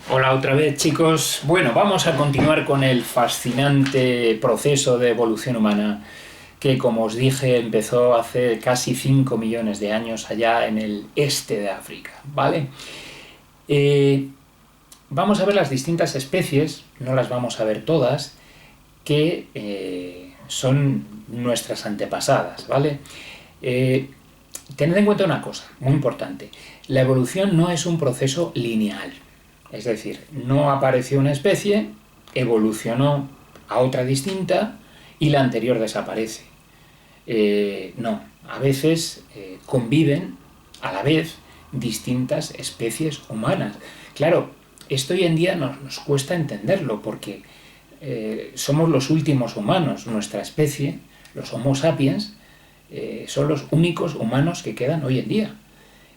Hola otra vez, chicos. Bueno, vamos a continuar con el fascinante proceso de evolución humana que, como os dije, empezó hace casi 5 millones de años allá en el este de África, ¿vale? Eh, Vamos a ver las distintas especies, no las vamos a ver todas, que son nuestras antepasadas, ¿vale? Eh, Tened en cuenta una cosa muy importante. La evolución no es un proceso lineal. Es decir, no apareció una especie, evolucionó a otra distinta y la anterior desaparece. No, a veces conviven a la vez distintas especies humanas. Claro, esto hoy en día nos cuesta entenderlo porque somos los últimos humanos. Nuestra especie, los Homo sapiens, son los únicos humanos que quedan hoy en día.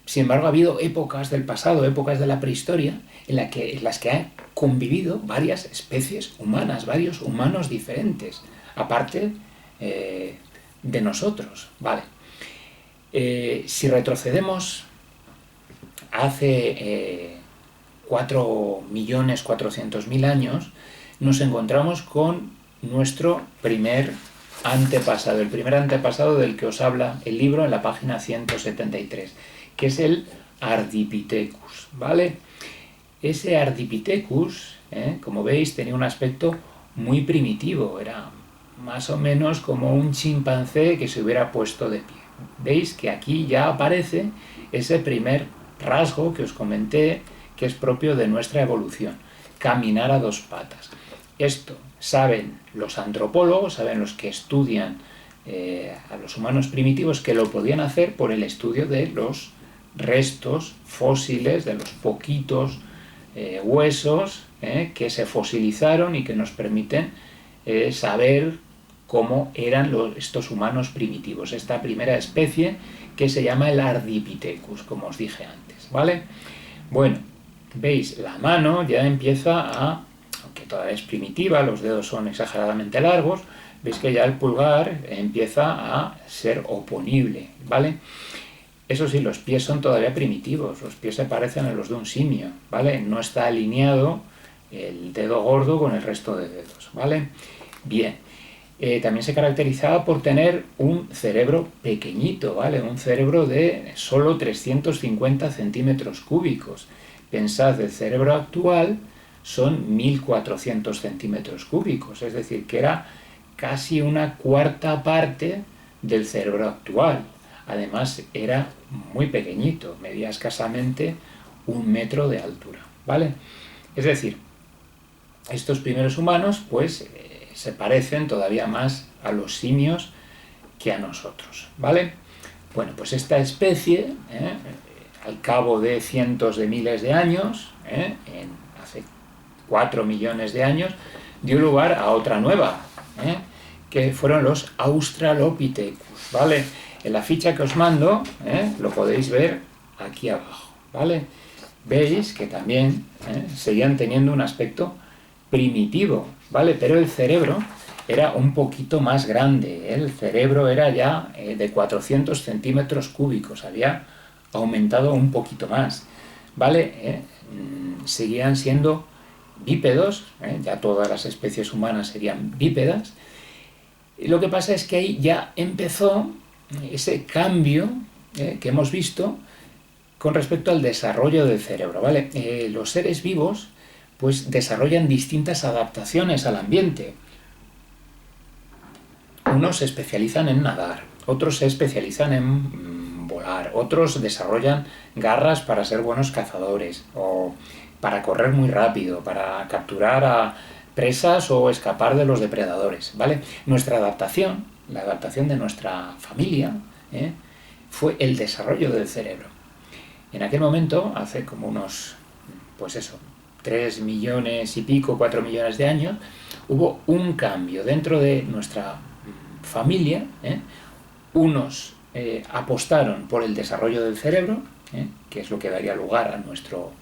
Sin embargo, ha habido épocas del pasado, épocas de la prehistoria, en las que han convivido varias especies humanas, varios humanos diferentes, aparte de nosotros. Vale. Si retrocedemos hace 4.400.000 años, nos encontramos con nuestro primer antepasado, el primer antepasado del que os habla el libro en la página 173, que es el Ardipithecus, ¿vale? Ese Ardipithecus, como veis, tenía un aspecto muy primitivo, era más o menos como un chimpancé que se hubiera puesto de pie. Veis que aquí ya aparece ese primer rasgo que os comenté, que es propio de nuestra evolución, caminar a dos patas. Esto saben los antropólogos, saben los que estudian a los humanos primitivos, que lo podían hacer por el estudio de los restos fósiles, de los poquitos huesos que se fosilizaron y que nos permiten saber cómo eran estos humanos primitivos, esta primera especie que se llama el Ardipithecus, como os dije antes, ¿vale? Bueno, veis, la mano ya empieza a, aunque todavía es primitiva, los dedos son exageradamente largos, veis que ya el pulgar empieza a ser oponible, ¿vale? Eso sí, los pies son todavía primitivos, los pies se parecen a los de un simio, ¿vale? No está alineado el dedo gordo con el resto de dedos, ¿vale? Bien, también se caracterizaba por tener un cerebro pequeñito, ¿vale? Un cerebro de solo 350 centímetros cúbicos. Pensad, el cerebro actual son 1.400 centímetros cúbicos, es decir, que era casi una cuarta parte del cerebro actual. Además, era muy pequeñito, medía escasamente 1 metro de altura, ¿vale? Es decir, estos primeros humanos, pues, se parecen todavía más a los simios que a nosotros, ¿vale? Bueno, pues esta especie, al cabo de cientos de miles de años, hace 4 millones de años, dio lugar a otra nueva, que fueron los Australopithecus, ¿vale? En la ficha que os mando, lo podéis ver aquí abajo, ¿vale? Veis que también seguían teniendo un aspecto primitivo, ¿vale? Pero el cerebro era un poquito más grande, el cerebro era ya de 400 centímetros cúbicos, había aumentado un poquito más, ¿vale? Seguían siendo bípedos, ya todas las especies humanas serían bípedas, y lo que pasa es que ahí ya empezó ese cambio que hemos visto con respecto al desarrollo del cerebro, ¿vale? Los seres vivos pues desarrollan distintas adaptaciones al ambiente. Unos se especializan en nadar, otros se especializan en volar, otros desarrollan garras para ser buenos cazadores o para correr muy rápido, para capturar a presas o escapar de los depredadores, ¿vale? Nuestra adaptación, la adaptación de nuestra familia, fue el desarrollo del cerebro. En aquel momento, hace como unos, pues eso, 3 millones y pico, 4 millones de años, hubo un cambio dentro de nuestra familia. Unos apostaron por el desarrollo del cerebro, que es lo que daría lugar a nuestro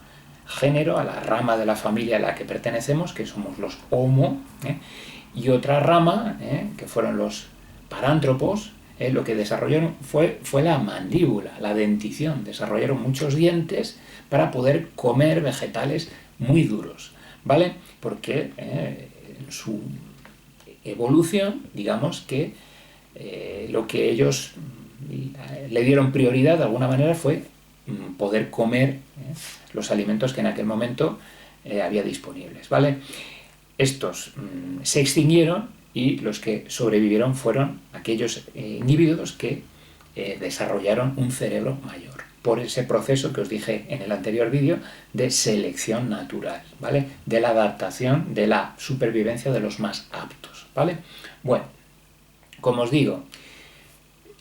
género, a la rama de la familia a la que pertenecemos, que somos los Homo, y otra rama, que fueron los parántropos, lo que desarrollaron fue la mandíbula, la dentición. Desarrollaron muchos dientes para poder comer vegetales muy duros, ¿vale? Porque en su evolución, digamos que lo que ellos le dieron prioridad de alguna manera fue poder comer los alimentos que en aquel momento había disponibles, ¿vale? Estos se extinguieron y los que sobrevivieron fueron aquellos individuos que desarrollaron un cerebro mayor, por ese proceso que os dije en el anterior vídeo de selección natural, ¿vale? De la adaptación, de la supervivencia de los más aptos, ¿vale? Bueno, como os digo,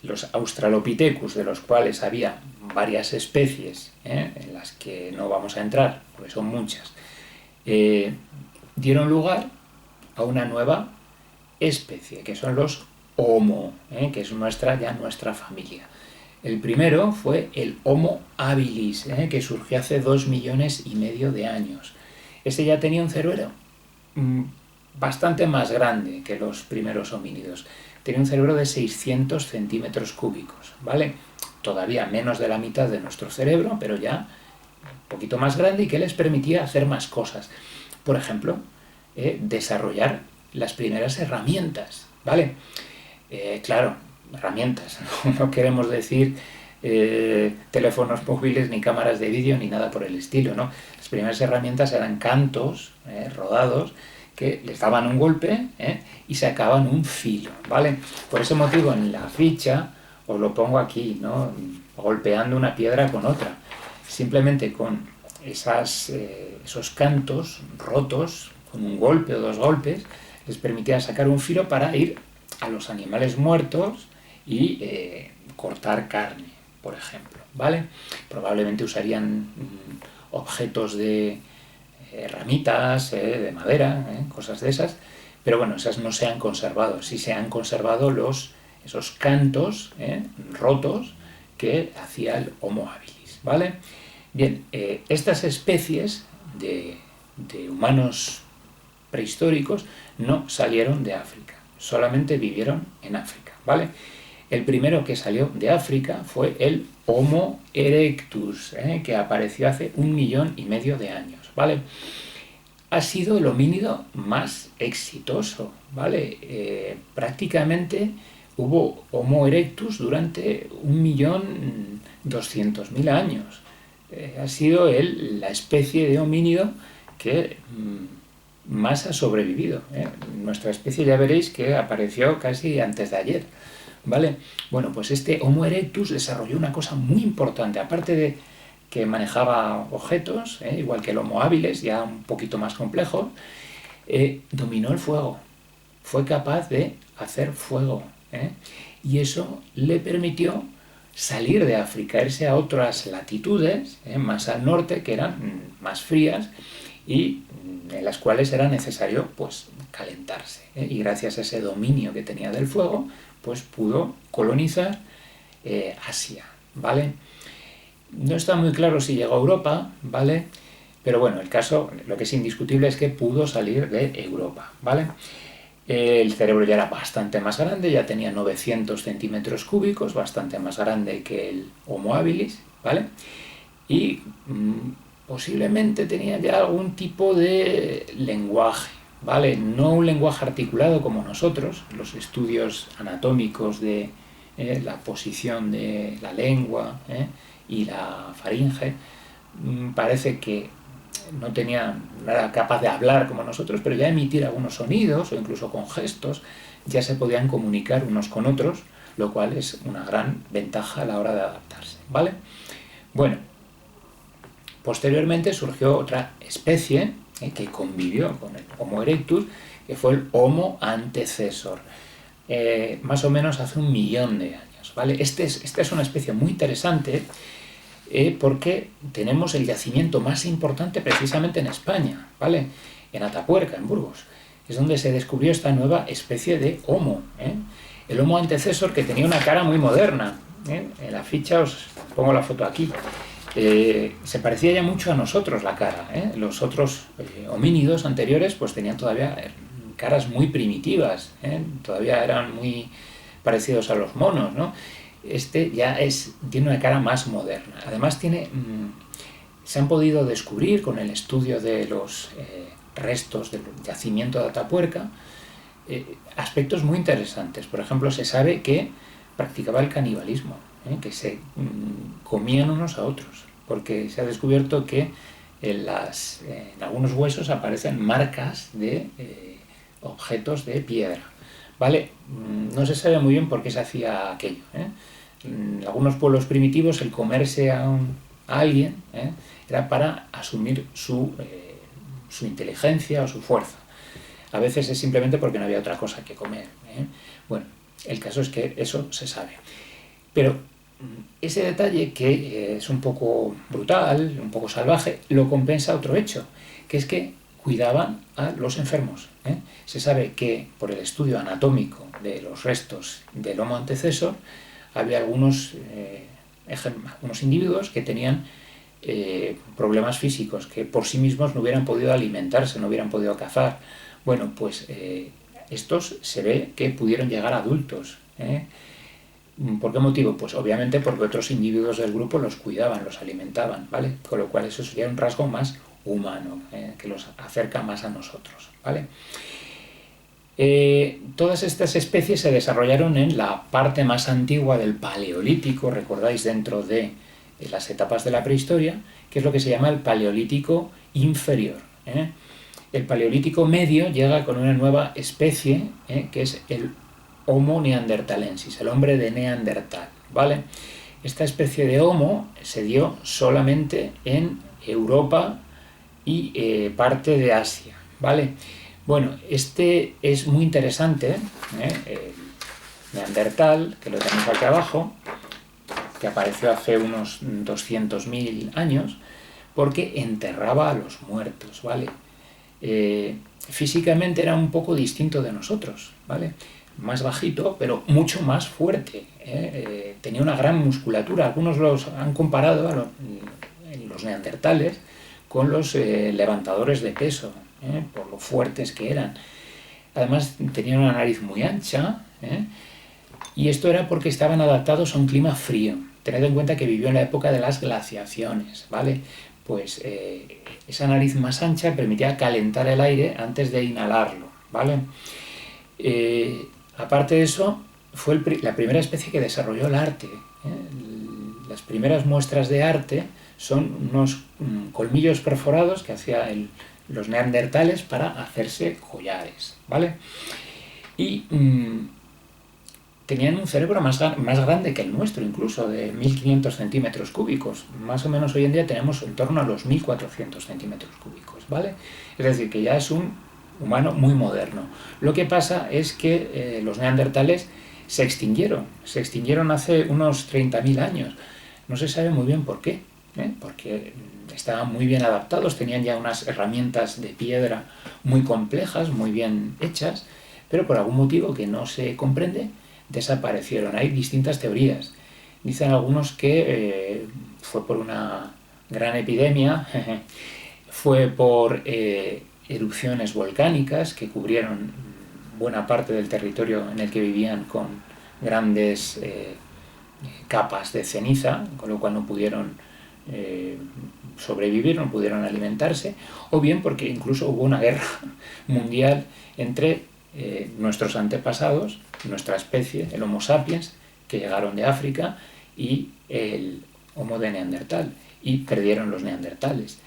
los Australopithecus, de los cuales había varias especies, en las que no vamos a entrar, porque son muchas, dieron lugar a una nueva especie, que son los Homo, que es nuestra familia. El primero fue el Homo habilis, que surgió hace 2,5 millones de años. Este ya tenía un cerebro bastante más grande que los primeros homínidos. Tenía un cerebro de 600 centímetros cúbicos, ¿vale? Todavía menos de la mitad de nuestro cerebro, pero ya un poquito más grande y que les permitía hacer más cosas. Por ejemplo, desarrollar las primeras herramientas, ¿vale? Claro, herramientas, no queremos decir teléfonos móviles, ni cámaras de vídeo, ni nada por el estilo, ¿no? Las primeras herramientas eran cantos rodados que les daban un golpe y sacaban un filo, ¿vale? Por ese motivo en la ficha os lo pongo aquí, ¿no? Golpeando una piedra con otra. Simplemente con esos cantos rotos, con un golpe o 2 golpes, les permitía sacar un filo para ir a los animales muertos y cortar carne, por ejemplo, ¿vale? Probablemente usarían objetos de ramitas, de madera, cosas de esas, pero bueno, esas no se han conservado. Sí se han conservado esos cantos rotos que hacía el Homo habilis, ¿vale? Bien, estas especies de humanos prehistóricos no salieron de África, solamente vivieron en África, ¿vale? El primero que salió de África fue el Homo erectus, que apareció hace 1,5 millones de años, ¿vale? Ha sido el homínido más exitoso, ¿vale? Prácticamente hubo Homo erectus durante 1.200.000 años. Ha sido la especie de homínido que más ha sobrevivido. Nuestra especie ya veréis que apareció casi antes de ayer, ¿vale? Bueno, pues este Homo erectus desarrolló una cosa muy importante, aparte de que manejaba objetos, igual que el Homo habilis, ya un poquito más complejo, dominó el fuego, fue capaz de hacer fuego, y eso le permitió salir de África, irse a otras latitudes, más al norte, que eran más frías y en las cuales era necesario pues calentarse, y gracias a ese dominio que tenía del fuego pues pudo colonizar Asia, ¿vale? No está muy claro si llegó a Europa, ¿vale? Pero bueno, el caso, lo que es indiscutible es que pudo salir de Europa, ¿vale? El cerebro ya era bastante más grande, ya tenía 900 centímetros cúbicos, bastante más grande que el Homo habilis, ¿vale? Y posiblemente tenía ya algún tipo de lenguaje, ¿vale? No un lenguaje articulado como nosotros, los estudios anatómicos de la posición de la lengua y la faringe, parece que no era capaz de hablar como nosotros, pero ya emitir algunos sonidos o incluso con gestos ya se podían comunicar unos con otros, lo cual es una gran ventaja a la hora de adaptarse, ¿vale? Bueno, posteriormente surgió otra especie que convivió con el Homo erectus, que fue el Homo antecesor, más o menos hace 1 millón de años, ¿vale? Esta es una especie muy interesante porque tenemos el yacimiento más importante precisamente en España, ¿vale? En Atapuerca, en Burgos, es donde se descubrió esta nueva especie de Homo, el Homo antecesor, que tenía una cara muy moderna, en la ficha os pongo la foto aquí. Se parecía ya mucho a nosotros la cara, los otros homínidos anteriores pues tenían todavía caras muy primitivas, todavía eran muy parecidos a los monos, ¿no? Este ya tiene una cara más moderna. Además se han podido descubrir con el estudio de los restos del yacimiento de Atapuerca aspectos muy interesantes. Por ejemplo, se sabe que practicaba el canibalismo, que se comían unos a otros, porque se ha descubierto que en algunos huesos aparecen marcas de objetos de piedra, ¿vale? No se sabe muy bien por qué se hacía aquello, En algunos pueblos primitivos el comerse a alguien era para asumir su inteligencia o su fuerza. A veces es simplemente porque no había otra cosa que comer. Bueno, el caso es que eso se sabe. Pero ese detalle, que es un poco brutal, un poco salvaje, lo compensa otro hecho, que es que cuidaban a los enfermos. Se sabe que por el estudio anatómico de los restos del Homo antecesor había algunos individuos que tenían problemas físicos, que por sí mismos no hubieran podido alimentarse, no hubieran podido cazar. Bueno, pues estos se ve que pudieron llegar a adultos. ¿Por qué motivo? Pues obviamente porque otros individuos del grupo los cuidaban, los alimentaban, ¿vale? Con lo cual eso sería un rasgo más humano, que los acerca más a nosotros, ¿vale? Todas estas especies se desarrollaron en la parte más antigua del Paleolítico, recordáis, dentro de las etapas de la prehistoria, que es lo que se llama el Paleolítico inferior. El Paleolítico medio llega con una nueva especie, que es el Homo neanderthalensis, el hombre de Neandertal, ¿vale? Esta especie de Homo se dio solamente en Europa y parte de Asia, ¿vale? Bueno, este es muy interesante, el Neandertal, que lo tenéis aquí abajo, que apareció hace unos 200.000 años, porque enterraba a los muertos, ¿vale? Físicamente era un poco distinto de nosotros, ¿vale? Más bajito, pero mucho más fuerte. Tenía una gran musculatura. Algunos los han comparado los neandertales con los levantadores de peso, por lo fuertes que eran. Además tenían una nariz muy ancha, y esto era porque estaban adaptados a un clima frío. Tened en cuenta que vivió en la época de las glaciaciones, ¿vale? Pues esa nariz más ancha permitía calentar el aire antes de inhalarlo, ¿vale? Aparte de eso, fue la primera especie que desarrolló el arte. Las primeras muestras de arte son unos colmillos perforados que hacían los neandertales para hacerse collares, ¿vale? Y tenían un cerebro más grande que el nuestro, incluso de 1500 centímetros cúbicos. Más o menos hoy en día tenemos en torno a los 1400 centímetros cúbicos, ¿vale? Es decir, que ya es un humano muy moderno. Lo que pasa es que los neandertales se extinguieron hace unos 30.000 años. No se sabe muy bien por qué, porque estaban muy bien adaptados, tenían ya unas herramientas de piedra muy complejas, muy bien hechas, pero por algún motivo que no se comprende, desaparecieron. Hay distintas teorías. Dicen algunos que fue por una gran epidemia, fue por erupciones volcánicas que cubrieron buena parte del territorio en el que vivían con grandes capas de ceniza, con lo cual no pudieron sobrevivir, no pudieron alimentarse, o bien porque incluso hubo una guerra mundial entre nuestros antepasados, nuestra especie, el Homo sapiens, que llegaron de África, y el Homo de Neandertal, y perdieron los neandertales.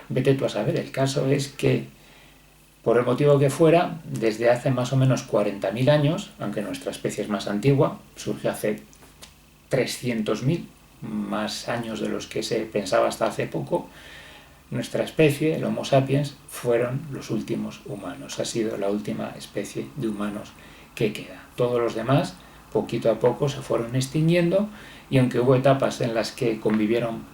Vete tú a saber. El caso es que, por el motivo que fuera, desde hace más o menos 40.000 años, aunque nuestra especie es más antigua, surgió hace 300.000, más años de los que se pensaba hasta hace poco, nuestra especie, el Homo sapiens, fueron los últimos humanos. Ha sido la última especie de humanos que queda. Todos los demás, poquito a poco, se fueron extinguiendo, y aunque hubo etapas en las que convivieron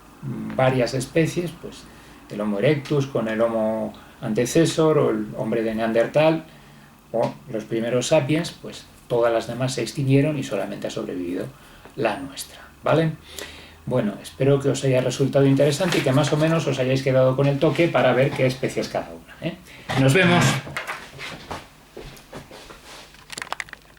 varias especies, pues el Homo erectus con el Homo antecesor, o el hombre de Neandertal, o los primeros sapiens, pues todas las demás se extinguieron y solamente ha sobrevivido la nuestra, ¿vale? Bueno, espero que os haya resultado interesante y que más o menos os hayáis quedado con el toque para ver qué especie es cada una, ¿eh? ¡Nos vemos!